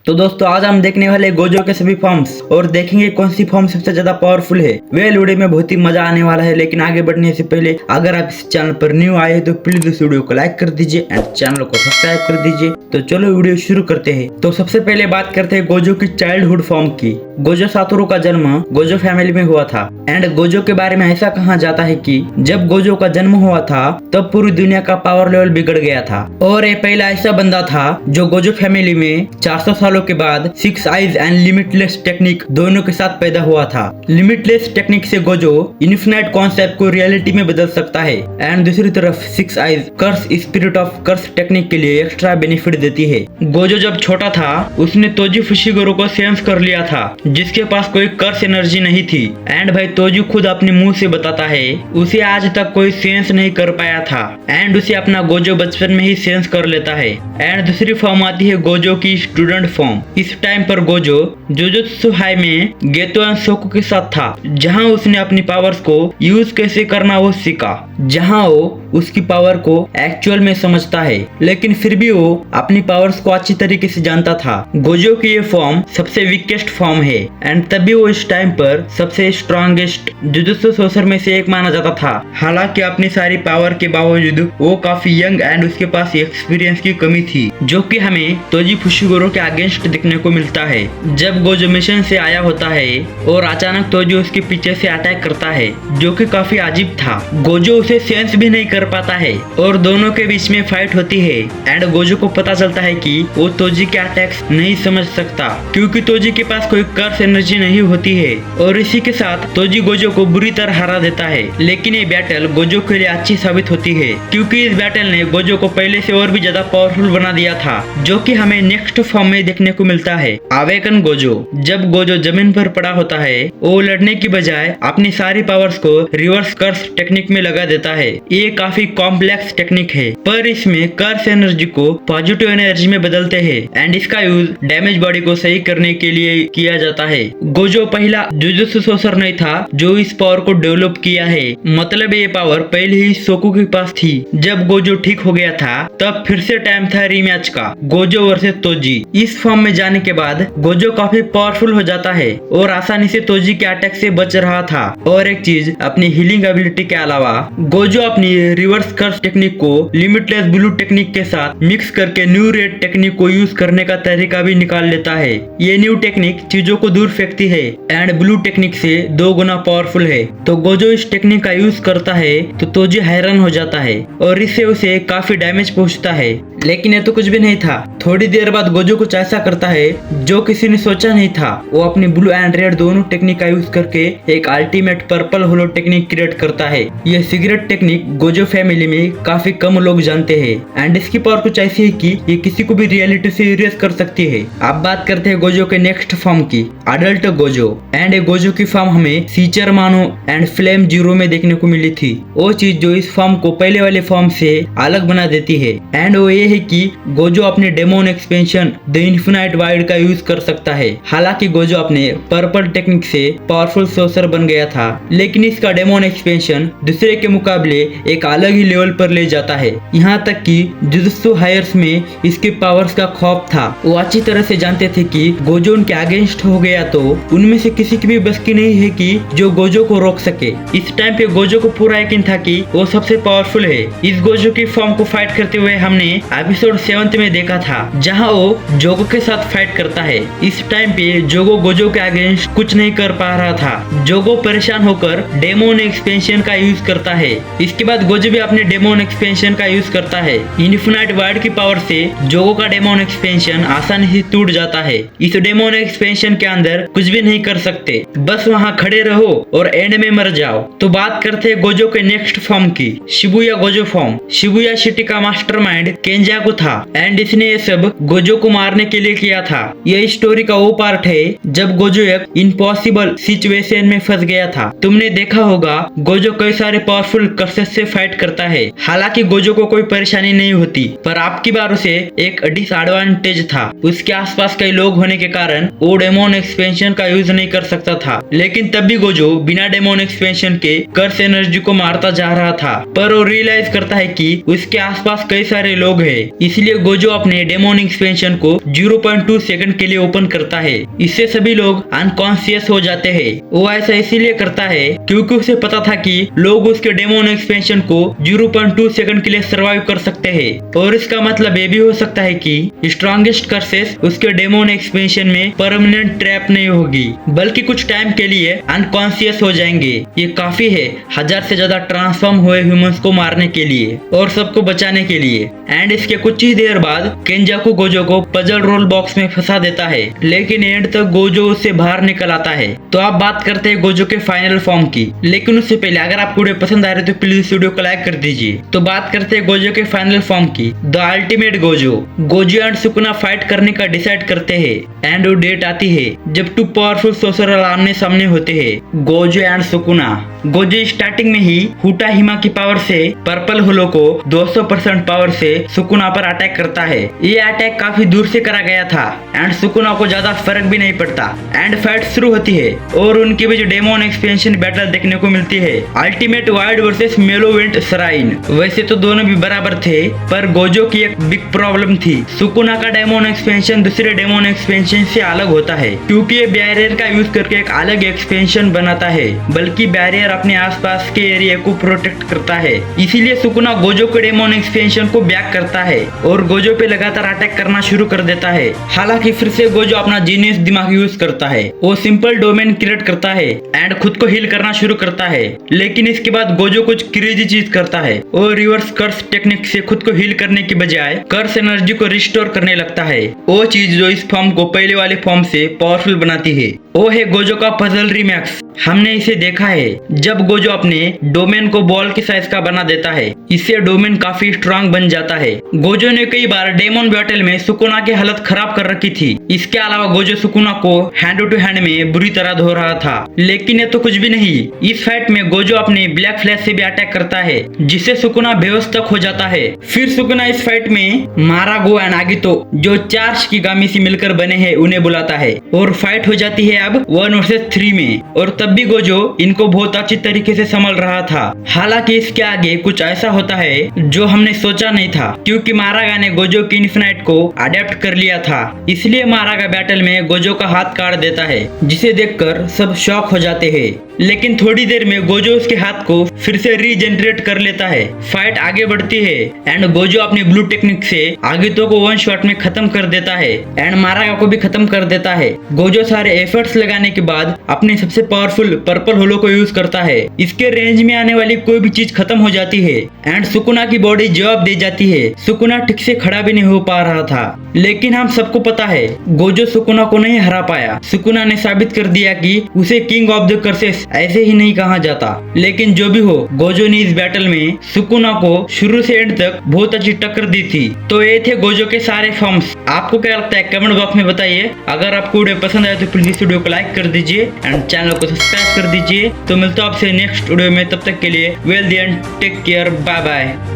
तो दोस्तों आज हम देखने वाले गोजो के सभी फॉर्म्स और देखेंगे कौन सी फॉर्म सबसे ज्यादा पावरफुल है। वीडियो में बहुत ही मजा आने वाला है, लेकिन आगे बढ़ने से पहले अगर आप इस चैनल पर न्यू आए तो प्लीज इस वीडियो को लाइक कर दीजिए एंड चैनल को सब्सक्राइब कर दीजिए। तो चलो वीडियो शुरू करते हैं। तो सबसे पहले बात करते हैं गोजो की चाइल्डहुड फॉर्म की। गोजो सातोरू का जन्म गोजो फैमिली में हुआ था एंड गोजो के बारे में ऐसा कहा जाता है कि जब गोजो का जन्म हुआ था तब पूरी दुनिया का पावर लेवल बिगड़ गया था और ये पहला ऐसा बंदा था जो गोजो फैमिली में 400 सालों के बाद 6 आइज एंड लिमिटलेस टेक्निक दोनों के साथ पैदा हुआ था। लिमिटलेस टेक्निक से गोजो इन्फिनाइट कॉन्सेप्ट को रियलिटी में बदल सकता है एंड दूसरी तरफ 6 eyes curse spirit of curse technique के लिए एक्स्ट्रा बेनिफिट देती है। गोजो जब छोटा था उसने तोजी फुशिगोरो को सेंस कर लिया था जिसके पास कोई कर्स एनर्जी नहीं थी एंड भाई तोजी खुद अपने मुंह से बताता है उसे आज तक कोई सेंस नहीं कर पाया था एंड उसे अपना गोजो बचपन में ही सेंस कर लेता है। एंड दूसरी फॉर्म आती है गोजो की स्टूडेंट फॉर्म। इस टाइम पर गोजो जुजुत्सु हाई में गेतो एंड सोको के साथ था, जहां उसने अपनी पावर्स को यूज कैसे करना वो सीखा, जहां वो उसकी पावर को एक्चुअल में समझता है, लेकिन फिर भी वो अपनी पावर्स को अच्छी तरीके से जानता था। गोजो की ये फॉर्म सबसे वीकेस्ट फॉर्म है एंड तभी वो इस टाइम पर सबसे स्ट्रॉन्गेस्ट जुजुत्सु सोर्सर में से एक माना जाता था। हालांकि अपनी सारी पावर के बावजूद वो काफी यंग एंड उसके पास एक्सपीरियंस की कमी थी, जो कि हमें तोजी फुशिगोरो के अगेंस्ट दिखने को मिलता है। जब गोजो मिशन से आया होता है और अचानक तोजी उसके पीछे से अटैक करता है, जो कि काफी अजीब था। गोजो उसे सेंस भी नहीं कर पाता है और दोनों के बीच में फाइट होती है एंड गोजो को पता चलता है कि वो तोजी के अटैक्स नहीं समझ सकता क्योंकि तोजी के पास कोई कर्स एनर्जी नहीं होती है और इसी के साथ तोजी गोजो को बुरी तरह हरा देता है। लेकिन ये बैटल गोजो के लिए अच्छी साबित होती है क्योंकि इस बैटल ने गोजो को पहले से और भी ज्यादा पावरफुल बना दिया था, जो कि हमें नेक्स्ट फॉर्म में देखने को मिलता है, अवेकन गोजो। जब गोजो जमीन पर पड़ा होता है वो लड़ने की बजाय अपनी सारी पावर्स को रिवर्स कर्स टेक्निक में लगा देता है। ये काफी कॉम्प्लेक्स टेक्निक है पर इसमें कर्स एनर्जी को पॉजिटिव एनर्जी में बदलते हैं एंड इसका यूज डैमेज बॉडी को सही करने के लिए किया जाता है। गोजो पहला जुजुत्सु सोर्सर नहीं था जो इस पावर को डेवलप किया है, मतलब ये पावर पहले ही सोकू के पास थी। जब गोजो ठीक हो गया था तब फिर से टाइम था रीमैच का, गोजो वर्सेस तोजी। इस फॉर्म में जाने के बाद गोजो काफी पावरफुल हो जाता है और आसानी से तोजी के अटैक से बच रहा था। और एक चीज, अपनी हीलिंग एबिलिटी के अलावा गोजो अपनी रिवर्स कर्स टेक्निक को लिमिटलेस ब्लू टेक्निक के साथ मिक्स करके न्यू रेड टेक्निक को यूज करने का तरीका भी निकाल लेता है। ये न्यू टेक्निक चीजों को दूर फेंकती है एंड ब्लू टेक्निक से 2 गुना पावरफुल है। तो गोजो इस टेक्निक का यूज करता है तो तोजी हैरान हो जाता है और इससे उसे काफी डैमेज पहुंचता है। लेकिन ये तो कुछ भी नहीं था, थोड़ी देर बाद गोजो कुछ ऐसा करता है जो किसी ने सोचा नहीं था। वो अपनी ब्लू एंड रेड दोनों टेक्निक का यूज करके एक अल्टीमेट पर्पल होलो टेक्निक क्रिएट करता है। ये सीक्रेट टेक्निक गोजो फैमिली में काफी कम लोग जानते हैं एंड इसकी पावर कुछ ऐसी है कि ये किसी को भी रियलिटी से इरेज कर सकती है। अब बात करते हैं गोजो के नेक्स्ट फॉर्म की, अडल्ट गोजो। एंड ये गोजो की फॉर्म हमें सीचर मानो एंड फ्लेम जीरो में देखने को मिली थी, वो चीज जो इस फॉर्म को पहले वाले फॉर्म से अलग बना देती है। एंड वो ये है कि गोजो अपने demon expansion the infinite wide का यूज कर सकता है। हालांकि गोजो अपने पर्पल टेक्निक से पावरफुल सोर्सर बन गया था, लेकिन इसका डेमोन एक्सपेंशन दूसरे के मुकाबले एक अलग ही लेवल पर ले जाता है। यहाँ तक कि जुजुत्सु हायर्स में इसके पावर्स का खौफ था। वो अच्छी तरह से जानते थे कि गोजो उनके अगेंस्ट हो गया तो उनमें से किसी की भी बस की नहीं है कि जो गोजो को रोक सके। इस टाइम पे गोजो को पूरा यकीन था कि वो सबसे पावरफुल है। इस गोजो की फॉर्म को फाइट करते हुए हमने एपिसोड 7 में देखा था, जहां वो जोगो के साथ फाइट करता है। इस टाइम पे जोगो गोजो के अगेंस्ट कुछ नहीं कर पा रहा था। जोगो परेशान होकर डेमोन एक्सपेंशन का यूज करता है। इसके बाद गोजो भी अपने डेमोन एक्सपेंशन का यूज करता है। इन्फिनाइट वर्ड की पावर से जोगो का डेमोन एक्सपेंशन आसानी से टूट जाता है। इस डेमोन एक्सपेंशन के अंदर कुछ भी नहीं कर सकते, बस वहां खड़े रहो और एंड में मर जाओ। तो बात करते हैं गोजो के नेक्स्ट फॉर्म की, Shibuya Gojo form. Shibuya city का मास्टरमाइंड केंजाकू था एंड इसने ये सब गोजो को मारने के लिए किया था। यह स्टोरी का वो पार्ट है जब गोजो एक इम्पॉसिबल सिचुएशन में फंस गया था। तुमने देखा होगा गोजो कई सारे पावरफुल कर्सेस से फाइट करता है। हालांकि गोजो को कोई परेशानी नहीं होती, पर आपकी बार उसे एक डिसएडवांटेज था। उसके आसपास कई लोग होने के कारण वो डेमोन एक्सपेंशन का यूज नहीं कर सकता था। लेकिन तब भी गोजो बिना डेमोन एक्सपेंशन के कर्स एनर्जी को मारता जा रहा था। पर वो रियलाइज करता है कि उसके आसपास कई सारे लोग हैं है, इसलिए गोजो अपने डेमोन एक्सपेंशन को 0.2 सेकंड के लिए ओपन करता है। इससे सभी लोग अनकॉन्शियस हो जाते हैं। वो ऐसा इसीलिए करता है क्योंकि उसे पता था कि लोग उसके डेमोन एक्सपेंशन को 0.2 सेकंड के लिए सर्वाइव कर सकते हैं। और इसका मतलब ये भी हो सकता है कि स्ट्रॉन्गेस्ट कर्सेस उसके डेमोन एक्सपेंशन में परमानेंट ट्रैप नहीं होगी, बल्कि कुछ टाइम के लिए अनकॉन्शियस हो जाएंगे। ये काफी है 1000 से ज्यादा ट्रांसफॉर्म हुए ह्यूमंस को मारने के लिए और सबको बचाने के लिए। एंड इसके कुछ ही देर बाद केंजाकू गोजो को पजल रोल बॉक्स में फंसा देता है, लेकिन एंड तक गोजो उससे बाहर निकल आता है। तो आप बात करते हैं गोजो के फाइनल फॉर्म की, लेकिन उससे पहले अगर आपको वीडियो पसंद आ रही है तो प्लीज वीडियो को लाइक कर दीजिए। तो बात करते हैं गोजो के फाइनल फॉर्म की, the ultimate Gojo. Gojo and Sukuna fight करने का डिसाइड करते हैं एंड वो डेट आती है जब 2 पावरफुल सोर्सरर आमने सामने होते हैं, Gojo and Sukuna. Gojo starting में ही हुटा हिमा की पावर से पर्पल होलो को 200% पावर से सुकुना पर अटैक करता है। ये अटैक काफी दूर से करा गया था एंड सुकुना को ज्यादा फर्क भी नहीं पड़ता। एंड फाइट शुरू होती है और उनके बीच डेमोन एक्सपेंशन बैटल देखने को मिलती है, अल्टीमेट वाइड वर्सेस मेलोवेंट श्राइन। वैसे तो दोनों भी बराबर थे, पर गोजो की एक बिग प्रॉब्लम थी। सुकुना का डेमोन एक्सपेंशन दूसरे डेमोन एक्सपेंशन से अलग होता है क्योंकि ये बैरियर का यूज करके एक अलग एक्सपेंशन बनाता है, बल्कि बैरियर अपने आसपास के एरिया को प्रोटेक्ट करता है। इसीलिए सुकुना गोजो के डेमोन एक्सपेंशन को बैक करता है और गोजो पे लगातार अटैक करना शुरू कर देता है। हालांकि फिर से गोजो अपना जीनियस दिमाग यूज करता है, वो सिंपल डोमेन क्रिएट करता है एंड खुद को हील करना शुरू करता है। लेकिन इसके बाद गोजो कुछ क्रेजी चीज करता है, वो रिवर्स कर्स टेक्निक से खुद को हील करने की बजाय कर्स एनर्जी को रिस्टोर करने लगता है। वो चीज जो इस फॉर्म को पहले वाले फॉर्म से पावरफुल बनाती है वो है गोजो का पजल रिमैक्स। हमने इसे देखा है जब गोजो अपने डोमेन को बॉल के साइज का बना देता है, इससे डोमेन काफी स्ट्रांग बन जाता है। गोजो ने कई बार डेमन बैटल में सुकुना की हालत खराब कर रखी थी। इसके अलावा गोजो सुकुना को हैंड टू हैंड में बुरी तरह धो रहा था, लेकिन ये तो कुछ भी नहीं। इस फाइट में गोजो अपने ब्लैक फ्लैश से भी अटैक करता है, जिससे सुकुना बेहोश तक हो जाता है। फिर सुकुना इस फाइट में मारागो एंड आगितो जो 4 शिकिगामी से मिलकर बने हैं उन्हें बुलाता है और फाइट हो जाती है अब 1 वर्सेस 3 में। और तब भी गोजो इनको बहुत अच्छी तरीके से संभल रहा था। हालांकि इसके आगे कुछ ऐसा होता है जो हमने सोचा नहीं था, क्योंकि मारागा ने गोजो की इन्फिनाइट को अडेप्ट कर लिया था। इसलिए मारागा बैटल में गोजो का हाथ काट देता है, जिसे देखकर सब शॉक हो जाते हैं। लेकिन थोड़ी देर में गोजो उसके हाथ को फिर से रीजनरेट कर लेता है। फाइट आगे बढ़ती है एंड गोजो अपनी ब्लू टेक्निक से आगितो को 1 शॉट में खत्म कर देता है एंड मारागा को भी खत्म कर देता है। गोजो सारे एफर्ट्स लगाने के बाद अपने सबसे पावरफुल पर्पल होलो को यूज करता है। इसके रेंज में आने वाली कोई भी चीज खत्म हो जाती है एंड सुकुना की बॉडी जवाब दे जाती है। सुकुना ठीक से खड़ा भी नहीं हो पा रहा था, लेकिन हम सबको पता है गोजो सुकुना को नहीं हरा पाया। सुकुना ने साबित कर दिया कि उसे किंग ऑफ द कर्सेस ऐसे ही नहीं कहा जाता। लेकिन जो भी हो, गोजो ने इस बैटल में सुकुना को शुरू से एंड तक बहुत अच्छी टक्कर दी थी। तो ये थे गोजो के सारे फॉर्म्स। आपको क्या लगता है कमेंट बॉक्स में बताइए। अगर आपको वीडियो पसंद आए तो प्लीज वीडियो को लाइक कर दीजिए एंड चैनल को सब्सक्राइब कर दीजिए। तो मिलता हूं आपसे नेक्स्ट वीडियो में, तब तक के लिए वेल दी and take care, bye bye.